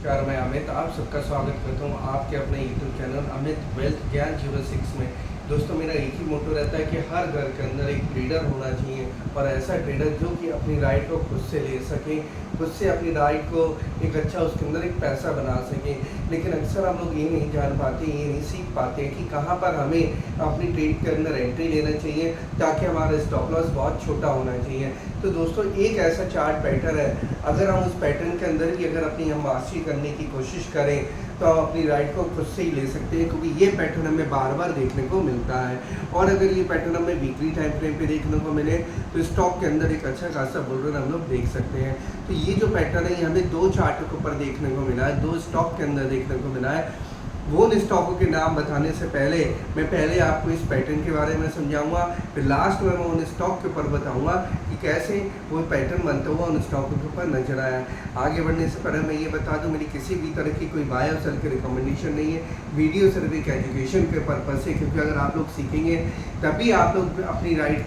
नमस्कार, मैं अमित आप सबका स्वागत करता हूँ आपके अपने यूट्यूब चैनल अमित वेल्थ ज्ञान 06 में। दोस्तों, मेरा एक ही मोटो रहता है कि हर घर के अंदर एक ट्रेडर होना चाहिए और ऐसा ट्रेडर जो कि अपनी राइड को खुद से ले सके, खुद से अपनी राइड को एक अच्छा उसके अंदर एक पैसा बना सके। लेकिन अक्सर हम लोग ये नहीं जान पाते, ये नहीं सीख पाते कि कहाँ पर हमें अपनी ट्रेड के अंदर एंट्री लेना चाहिए ताकि हमारा स्टॉप लॉस बहुत छोटा होना चाहिए। तो दोस्तों, एक ऐसा चार्ट पैटर्न है, अगर हम उस पैटर्न के अंदर भी अगर अपनी हम मास्टरी करने की कोशिश करें तो हम अपनी राइड को खुद से ही ले सकते हैं, क्योंकि ये पैटर्न हमें बार बार देखने को मिलता है। और अगर ये पैटर्न हमें वीकली टाइम फ्रेम पे देखने को मिले तो स्टॉक के अंदर एक अच्छा खासा बुल रन हम लोग देख सकते हैं। तो ये जो पैटर्न है ये हमें दो चार्ट के ऊपर देखने को मिला है, दो स्टॉक के अंदर देखने को मिला है। वो उन स्टॉकों के नाम बताने से पहले मैं पहले आपको इस पैटर्न के बारे में समझाऊंगा, फिर लास्ट में मैं उन स्टॉक के ऊपर बताऊंगा कि कैसे वो पैटर्न बनता हुआ उन स्टॉकों के ऊपर नजर आया। आगे बढ़ने से पहले मैं ये बता दूं, मेरी किसी भी तरह की कोई बाय और सेल की रिकमेंडेशन नहीं है। वीडियो सिर्फ एक एजुकेशन के पर्पज से, क्योंकि अगर आप लोग सीखेंगे तभी आप लोग अपनी राइड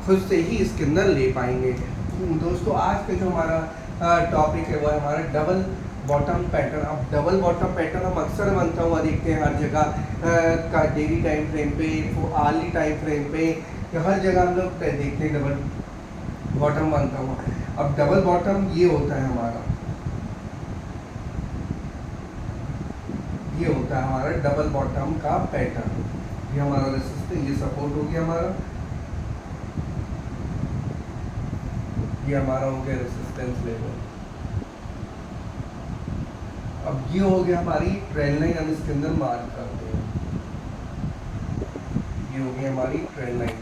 खुद से ही इसके अंदर ले पाएंगे। दोस्तों, आज का जो हमारा टॉपिक है वो है हमारा डबल बॉटम पैटर्न। अब डबल बॉटम पैटर्न हम अक्सर बनता हुआ देखते हैं हर जगह का, डेली टाइम फ्रेम पे, आर्ली टाइम फ्रेम पे, हर जगह हम लोग देखते हैं डबल बॉटम बनता हुआ। अब डबल बॉटम ये होता है हमारा, ये होता है हमारा डबल बॉटम का पैटर्न। ये हमारा रेसिस्टेंस, ये सपोर्ट हो गया हमारा, ये हमारा हो गया रेसिस्टेंस लेवल। अब ये हो गया हमारी ट्रेंड लाइन, हम इसके अंदर मार्क करते हैं। ये हो गई हमारी ट्रेंड लाइन।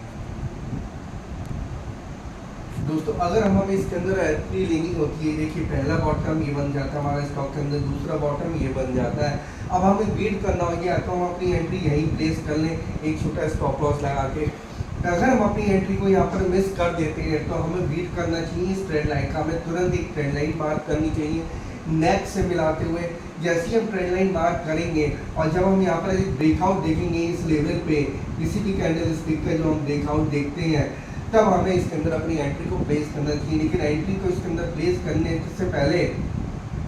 दोस्तों, अगर हमें इसके अंदर एंट्री लेनी होती है, देखिए पहला बॉटम ये बन जाता है हमारा स्टॉक के अंदर, दूसरा बॉटम ये बन जाता है। अब हमें वेट करना होगा, तो हम अपनी एंट्री यहीं प्लेस कर लें एक छोटा स्टॉप लॉस लगा के। अगर हम अपनी एंट्री को यहाँ पर मिस कर देते हैं तो हमें वेट करना चाहिए इस ट्रेंड लाइन का, हमें तुरंत एक ट्रेंड लाइन मार्क करनी चाहिए नेक से मिलाते हुए। जैसे ही हम ट्रेंड लाइन मार्क करेंगे और जब हम यहाँ पर एक ब्रेकआउट देखेंगे इस लेवल पे, किसी भी कैंडल स्टिक का जो हम ब्रेकआउट देखते हैं, तब हमें इसके अंदर अपनी एंट्री को प्लेस करना चाहिए। लेकिन एंट्री को इसके अंदर प्लेस करने से पहले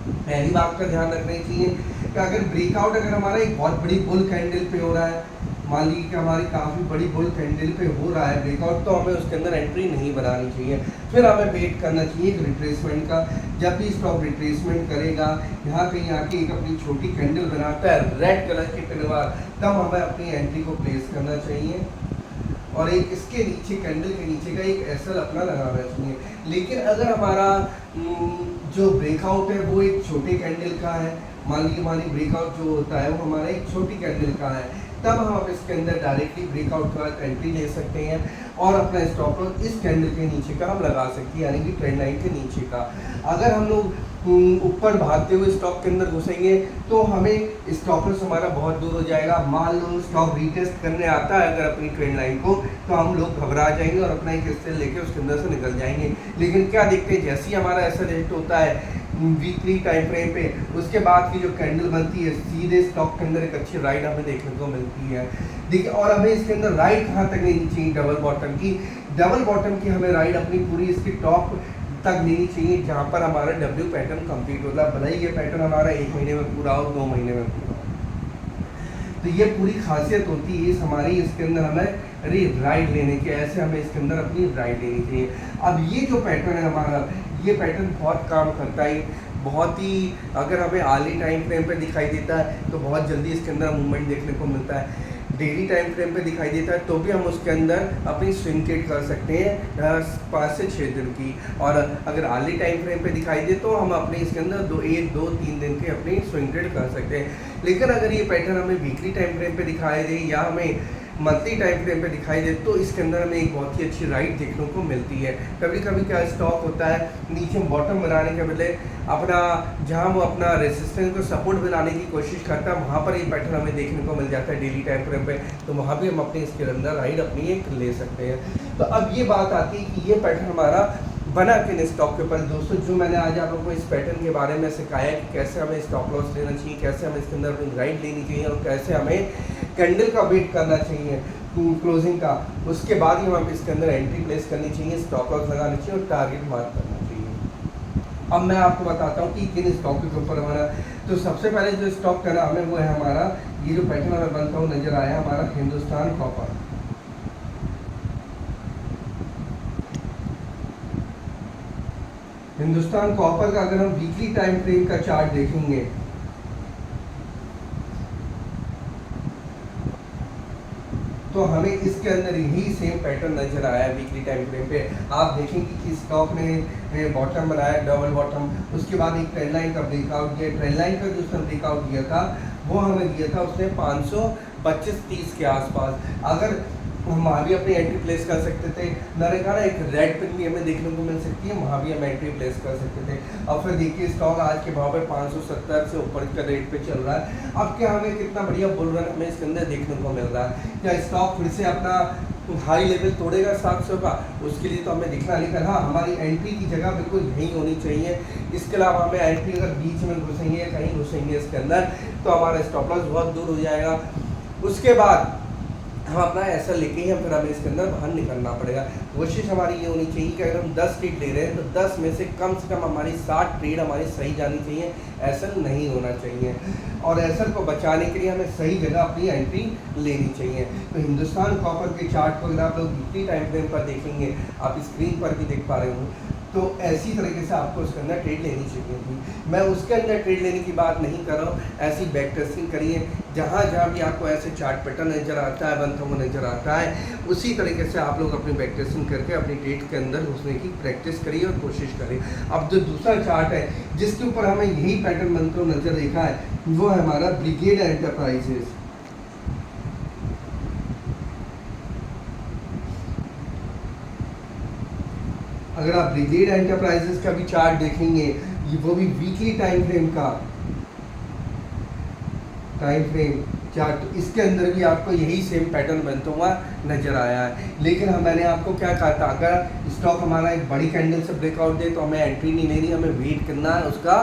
पहली बात का ध्यान रखना चाहिए कि अगर ब्रेकआउट अगर हमारा एक बहुत बड़ी बुल कैंडल पे हो रहा है, मान लीजिए कि हमारी काफ़ी बड़ी बुल कैंडल पे हो रहा है ब्रेकआउट, तो हमें उसके अंदर एंट्री नहीं बनानी चाहिए। फिर हमें वेट करना चाहिए एक रिट्रेसमेंट का। जब भी स्टॉक रिट्रेसमेंट करेगा, यहाँ कहीं आके एक अपनी छोटी कैंडल बनाता है रेड कलर की पिनवार, तब हमें अपनी एंट्री को प्लेस करना चाहिए और एक इसके नीचे कैंडल के नीचे का एक एसएल अपना लगाना चाहिए। लेकिन अगर हमारा जो ब्रेकआउट है वो एक छोटे कैंडल का है, मान लीजिए हमारी ब्रेकआउट जो होता है वो हमारा एक छोटी कैंडल का है, तब हम इसके अंदर डायरेक्टली ब्रेकआउट के बाद एंट्री ले सकते हैं और अपना स्टॉप लॉस इस कैंडल के नीचे का हम लगा सकते हैं, यानी कि ट्रेंड लाइन के नीचे का। अगर हम लोग ऊपर भागते हुए स्टॉक के अंदर घुसेंगे तो हमें स्टॉप लॉस हमारा बहुत दूर हो जाएगा। मान लो स्टॉक रीटेस्ट करने आता है अगर अपनी ट्रेंड लाइन को, तो हम लोग घबरा जाएंगे और अपना एक हिस्से लेके उसके अंदर से निकल जाएंगे। लेकिन क्या देखते हैं, जैसे ही हमारा ऐसा रेट होता है वीकली टाइम फ्रेम पे, उसके बाद की जो कैंडल बनती है सीधे स्टॉक के अंदर एक अच्छी राइड हमें देखने को मिलती है। देखिए, और हमें इसके अंदर राइड कहाँ तक लेनी चाहिए डबल बॉटम की, डबल बॉटम की हमें राइड अपनी पूरी इसकी टॉप तक लेनी चाहिए, जहाँ पर हमारा डब्ल्यू पैटर्न कंप्लीट होता है। भले ही ये पैटर्न हमारा 1 महीने में पूरा हो, 2 महीने में पूरा हो, तो ये पूरी खासियत होती है इस हमारी इसके अंदर हमें राइड लेने की, ऐसे हमें इसके अंदर अपनी राइड लेनी चाहिए। अब ये जो पैटर्न है हमारा, ये पैटर्न बहुत काम करता है, बहुत ही अगर हमें आर्ली टाइम फ्रेम पे दिखाई देता है तो बहुत जल्दी इसके अंदर मूवमेंट देखने को मिलता है। डेली टाइम फ्रेम पे दिखाई देता है तो भी हम उसके अंदर अपनी स्विंग ट्रेड कर सकते हैं 5 से 6 दिन की, और अगर आर्ली टाइम फ्रेम पे दिखाई दे तो हम अपने इसके अंदर 2-3 दिन की अपनी स्विंग ट्रेड कर सकते हैं। लेकिन अगर ये पैटर्न हमें वीकली टाइम फ्रेम पे दिखाई दे या हमें मंथली टाइम फ्रेम पे दिखाई दे तो इसके अंदर हमें एक बहुत ही अच्छी राइड देखने को मिलती है। कभी कभी क्या स्टॉक होता है नीचे बॉटम बनाने के बदले अपना जहां वो अपना रेसिस्टेंस को सपोर्ट बनाने की कोशिश करता है, वहां पर ये पैटर्न हमें देखने को मिल जाता है डेली टाइम फ्रेम पे, तो वहां भी हम अपने इसके अंदर राइड अपनी एक ले सकते हैं। तो अब ये बात आती है कि ये पैटर्न हमारा बना किन स्टॉक के ऊपर। दोस्तों, जो मैंने आज आप लोगों को इस पैटर्न के बारे में सिखाया कि कैसे हमें स्टॉप लॉस लेना चाहिए, कैसे हमें इसके अंदर अपनी राइड लेनी चाहिए और कैसे हमें कैंडल का वेट करना चाहिए क्लोजिंग का, उसके बाद ही हमें इसके अंदर एंट्री प्लेस करनी चाहिए, स्टॉप लॉस लगानी चाहिए और टारगेट मार्क करना चाहिए। अब मैं आपको बताता हूँ कि किन स्टॉक के ऊपर हमारा, तो सबसे पहले जो स्टॉक का नाम है वो है हमारा, ये जो पैटर्न हमें बनता हुआ नजर आया हमारा हिंदुस्तान कॉपर। हिंदुस्तान कॉपर का अगर हम वीकली टाइम फ्रेम का चार्ट देखेंगे तो हमें इसके अंदर यही सेम पैटर्न नजर आया वीकली टाइम फ्रेम पे। आप देखेंगे कि स्टॉक ने बॉटम बनाया, डबल बॉटम, उसके बाद एक ट्रेंड लाइन का ब्रेकआउट दिया। ट्रेंड लाइन का जो उसने ब्रेकआउट दिया था वो हमें दिया था उसने 525-30 के आसपास। अगर हम वहाँ भी अपनी एंट्री प्लेस कर सकते थे, मैंने कहा ना एक रेड पिन भी हमें देखने को मिल सकती है, वहाँ भी हम एंट्री प्लेस कर सकते थे। अब फिर देखिए स्टॉक आज के भाव पे 570 से ऊपर का रेट पे चल रहा है। अब क्या हमें कितना बढ़िया बुल रन हमें इसके अंदर देखने को मिल रहा है। क्या स्टॉक फिर से अपना हाई लेवल तोड़ेगा 700 का? उसके लिए तो हमें दिखना, लेकिन हाँ हमारी एंट्री की जगह बिल्कुल यही होनी चाहिए। इसके अलावा हमें एंट्री अगर बीच में घुसेंगे या कहीं घुसेंगे इसके अंदर तो हमारा स्टॉप लॉस बहुत दूर हो जाएगा। उसके बाद हम अपना ऐसा लेके ही हम फिर हमें इसके अंदर बाहर निकलना पड़ेगा। कोशिश हमारी ये होनी चाहिए कि अगर हम 10 ट्रेड ले रहे हैं तो 10 में से कम हमारी 60 ट्रेड हमारी सही जानी चाहिए, ऐसा नहीं होना चाहिए। और ऐसा को बचाने के लिए हमें सही जगह अपनी एंट्री लेनी चाहिए। तो हिंदुस्तान कॉपर के चार्ट को अगर आप लोग वीकली टाइम फ्रेम पर देखेंगे, आप स्क्रीन पर भी देख पा रहे हो, तो ऐसी तरीके से आपको उसके अंदर ट्रेड लेनी चाहिए थी। मैं उसके अंदर ट्रेड लेने की बात नहीं कर रहा हूँ, ऐसी बैक टेस्टिंग करिए। जहाँ जहाँ भी आपको ऐसे चार्ट पैटर्न नज़र आता है, बनता हुआ नज़र आता है, उसी तरीके से आप लोग अपनी बैक टेस्टिंग करके अपनी ट्रेड के अंदर घुसने की प्रैक्टिस करिए और कोशिश करिए। अब जो दूसरा चार्ट है जिसके ऊपर हमें यही पैटर्न बनते हुए नज़र देखा है वो है हमारा ब्रिगेड एंटरप्राइजेस। अगर आप ब्रिगेड एंटरप्राइजेस का भी चार्ट देखेंगे, वो भी वीकली टाइम फ्रेम का टाइम फ्रेम चार्ट, तो इसके अंदर भी आपको यही सेम पैटर्न बनता हुआ नजर आया है। लेकिन मैंने आपको क्या कहा था, अगर स्टॉक हमारा एक बड़ी कैंडल से ब्रेकआउट दे तो हमें एंट्री नहीं लेनी, हमें वेट करना है उसका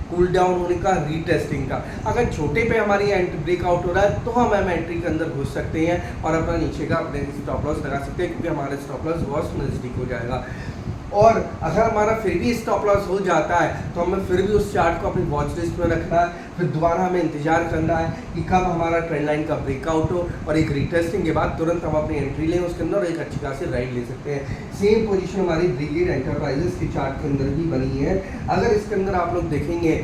कूल डाउन होने का, रीटेस्टिंग का। अगर छोटे पे हमारी ब्रेकआउट हो रहा है तो हम एंट्री के अंदर घुस सकते हैं और अपना नीचे का अपने स्टॉप लॉस लगा सकते हैं, क्योंकि हमारा स्टॉप लॉस बहुत नज़दीक हो जाएगा। और अगर हमारा फिर भी स्टॉप लॉस हो जाता है तो हमें फिर भी उस चार्ट को अपनी वॉच लिस्ट में रखना है, फिर दोबारा हमें इंतजार करना है कि कब हमारा ट्रेंड लाइन का ब्रेकआउट हो और एक रीटेस्टिंग के बाद तुरंत हम अपनी एंट्री लें उसके अंदर और एक अच्छी खासी राइड ले सकते हैं। सेम पोजीशन हमारी ब्रिगेड एंटरप्राइजेस के चार्ट के अंदर भी बनी है। अगर इसके अंदर आप लोग देखेंगे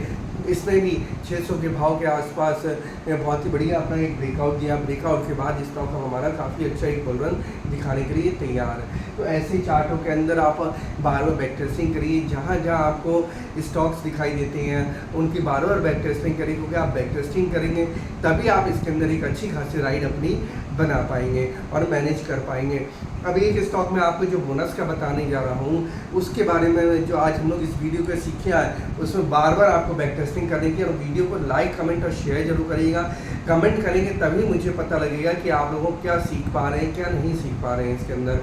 इसमें भी 600 के भाव के आसपास बहुत ही बढ़िया अपना एक ब्रेकआउट दिया। ब्रेकआउट के बाद स्टॉक हमारा काफ़ी अच्छा एक बुल रन दिखाने के लिए तैयार है। तो ऐसे चार्टों के अंदर आप बार बार बैक टेस्टिंग करिए, जहाँ जहाँ आपको स्टॉक्स दिखाई देते हैं उनकी बार बार बैक टेस्टिंग करिए, क्योंकि आप बैक टेस्टिंग करेंगे तभी आप इसके अंदर एक अच्छी खासी राइड अपनी बना पाएंगे और मैनेज कर पाएंगे। अब एक स्टॉक में आपको जो बोनस का बताने जा रहा हूँ उसके बारे में जो आज हम लोग इस वीडियो को सीखा है उसमें बार बार आपको बैक टेस्टिंग करने की, और वीडियो को लाइक कमेंट और शेयर जरूर करिएगा। कमेंट करेंगे तभी मुझे पता लगेगा कि आप लोगों को क्या सीख पा रहे हैं क्या नहीं सीख पा रहे हैं इसके अंदर,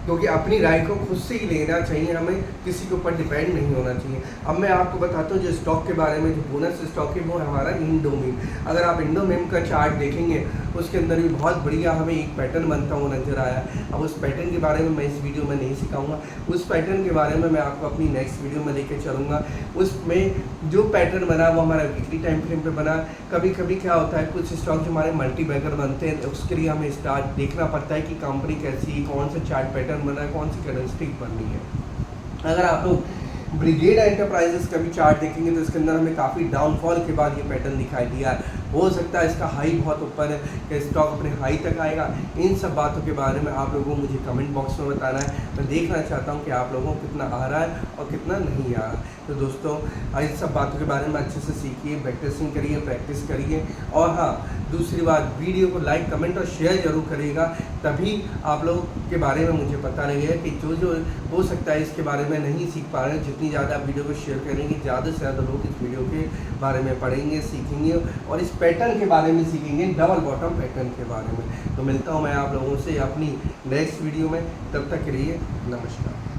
क्योंकि अपनी राय को खुद से ही लेना चाहिए, हमें किसी के ऊपर डिपेंड नहीं होना चाहिए। अब मैं आपको बताता हूँ जो स्टॉक के बारे में, जो बोनस स्टॉक है वो है हमारा इंडोमिम। अगर आप इंडोमिम का चार्ट देखेंगे उसके अंदर भी बहुत बढ़िया हमें एक पैटर्न बनता हुआ नजर आया। अब उस पैटर्न के बारे में मैं इस वीडियो में नहीं सिखाऊंगा, उस पैटर्न के बारे में मैं आपको अपनी नेक्स्ट वीडियो में लेकर चलूँगा। उसमें जो पैटर्न बना वो हमारा वीकली टाइम फ्रेम पे बना। कभी कभी क्या होता है कुछ स्टॉक जो हमारे मल्टी बैगर बनते हैं उसके लिए हमें स्टार्ट देखना पड़ता है कि कंपनी कैसी, कौन सा चार्ट पैटर्न बना है, कौन सी कैंडलस्टिक बननी है। अगर आप लोग ब्रिगेड एंटरप्राइजेस का भी चार्ट देखेंगे तो इसके अंदर हमें काफ़ी डाउनफॉल के बाद ये पैटर्न दिखाई दिया है। हो सकता है इसका हाई बहुत ऊपर है कि स्टॉक अपने हाई तक आएगा। इन सब बातों के बारे में आप लोगों को मुझे कमेंट बॉक्स में बताना है। मैं देखना चाहता हूँ कि आप लोगों को कितना आ रहा है और कितना नहीं आ रहा। तो दोस्तों इन सब बातों के बारे में अच्छे से सीखिए, प्रैक्टिसिंग करिए, प्रैक्टिस करिए। और हाँ, दूसरी बात, वीडियो को लाइक कमेंट और शेयर जरूर करिएगा, तभी आप लोगों के बारे में मुझे पता लगेगा कि जो जो हो सकता है इसके बारे में नहीं सीख पा रहे हैं। जितनी ज़्यादा आप वीडियो को शेयर करेंगे ज़्यादा से ज़्यादा लोग इस वीडियो के बारे में पढ़ेंगे, सीखेंगे और इस पैटर्न के बारे में सीखेंगे, डबल बॉटम पैटर्न के बारे में। तो मिलता हूँ मैं आप लोगों से अपनी नेक्स्ट वीडियो में, तब तक के लिए नमस्कार।